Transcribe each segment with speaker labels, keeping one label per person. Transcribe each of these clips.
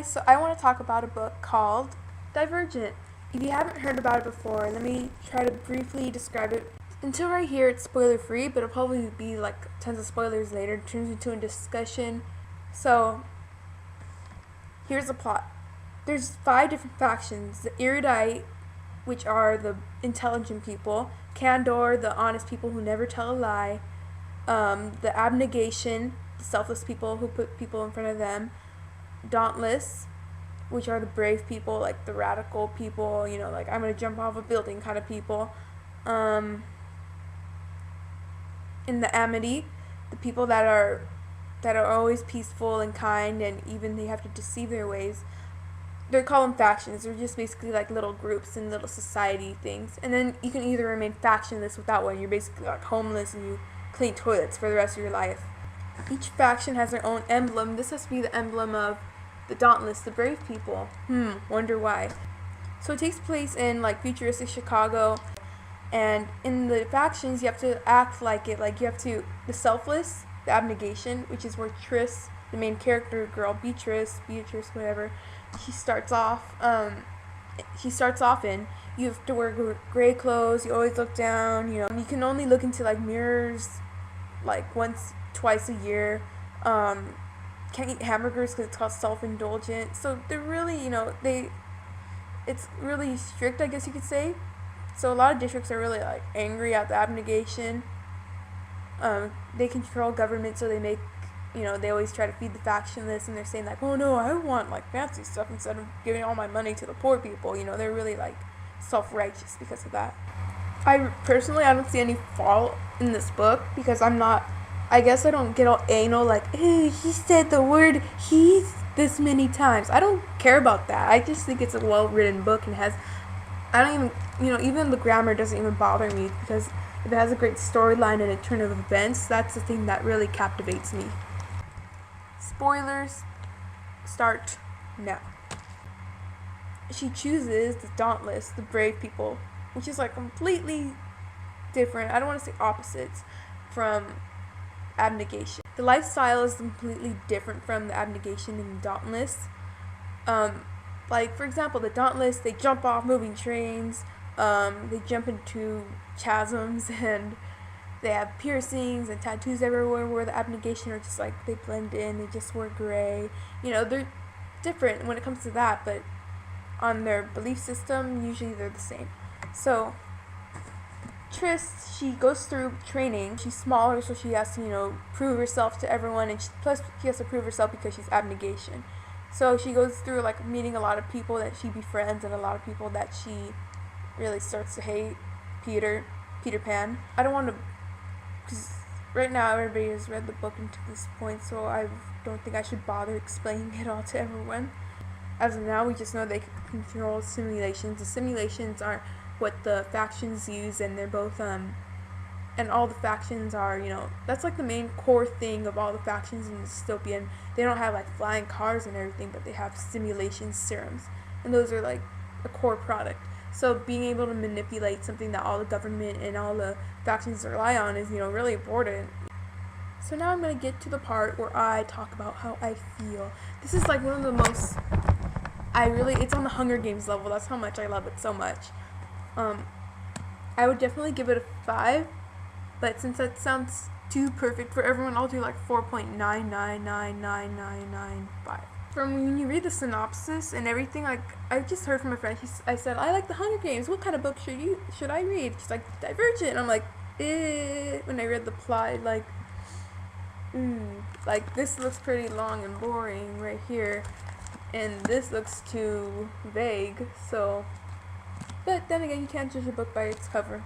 Speaker 1: Hi, so I want to talk about a book called Divergent. If you haven't heard about it before, let me try to briefly describe it. Until right here, it's spoiler free, but it'll probably be like tons of spoilers later. It turns into a discussion. So, here's the plot. There's 5 different factions. The erudite, which are the intelligent people. Candor, the honest people who never tell a lie. The abnegation, the selfless people who put people in front of them. Dauntless, which are the brave people, like the radical people, like I'm gonna jump off a building kind of people. In the amity, the people that are always peaceful and kind, and even they have to deceive their ways. They're called factions. They're just basically like little groups and little society things. And then you can either remain factionless without one. You're basically like homeless and you clean toilets for the rest of your life. Each faction has their own emblem. This has to be the emblem of the Dauntless, the brave people. Wonder why. So it takes place in like futuristic Chicago, and in the factions you have to act like it. Like you have to, the selfless, the abnegation, which is where Tris, the main character girl, Beatrice, whatever, she starts off in. You have to wear gray clothes. You always look down. You can only look into like mirrors, like twice a year. Can't eat hamburgers because it's called self-indulgent. So they're really, it's really strict, I guess you could say. So a lot of districts are really like angry at the abnegation. They control government, so they make, they always try to feed the factionless, and they're saying like, oh no, I want like fancy stuff instead of giving all my money to the poor people. They're really like self-righteous because of that. I don't see any fault in this book because I guess I don't get all anal like, he said the word he's this many times. I don't care about that. I just think it's a well-written book and even the grammar doesn't even bother me, because if it has a great storyline and a turn of events, that's the thing that really captivates me. Spoilers start now. She chooses the Dauntless, the brave people, which is like completely different. I don't want to say opposites from abnegation. The lifestyle is completely different from the abnegation and the Dauntless. Like for example, the Dauntless, they jump off moving trains, they jump into chasms, and they have piercings and tattoos everywhere, where the abnegation are just like, they blend in, they just wear gray. They're different when it comes to that, but on their belief system, usually they're the same. So Tris, she goes through training. She's smaller, so she has to, prove herself to everyone, and plus she has to prove herself because she's abnegation. So she goes through like meeting a lot of people that she befriends, and a lot of people that she really starts to hate. Peter Pan. I don't want to, because right now everybody has read the book to this point, so I don't think I should bother explaining it all to everyone. As of now, we just know they can control simulations. The simulations are what the factions use, and they're both and all the factions are, that's like the main core thing of all the factions in dystopian. They don't have like flying cars and everything, but they have simulation serums, and those are like a core product. So being able to manipulate something that all the government and all the factions rely on is, really important. So now I'm going to get to the part where I talk about how I feel. This is like one of the most, it's on the Hunger Games level. That's how much I love it so much. I would definitely give it a 5, but since that sounds too perfect for everyone, I'll do like 4.99999995. From when you read the synopsis and everything, like I just heard from a friend, I said, I like the Hunger Games. What kind of book should I read? She's like, Divergent. I'm like, When I read the plot, like this looks pretty long and boring right here, and this looks too vague. So. But then again, you can't judge a book by its cover.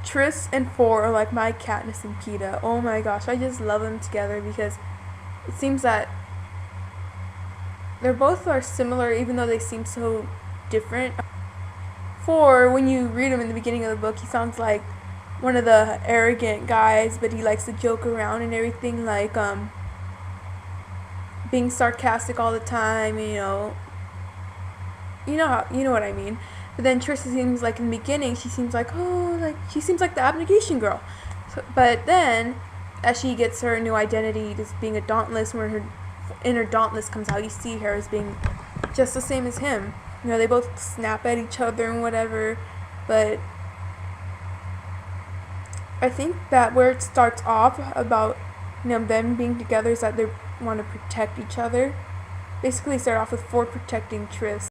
Speaker 1: Tris and 4 are like my Katniss and Peeta. Oh my gosh, I just love them together because it seems that they both are similar, even though they seem so different. 4, when you read him in the beginning of the book, he sounds like one of the arrogant guys, but he likes to joke around and everything, like being sarcastic all the time. You know what I mean. But then Tris seems like in the beginning, she seems like she seems like the abnegation girl. So, but then, as she gets her new identity, just being a Dauntless, where her inner Dauntless comes out, you see her as being just the same as him. You know, they both snap at each other and whatever, but I think that where it starts off about, you know, them being together is that they want to protect each other. Basically start off with Ford protecting Tris.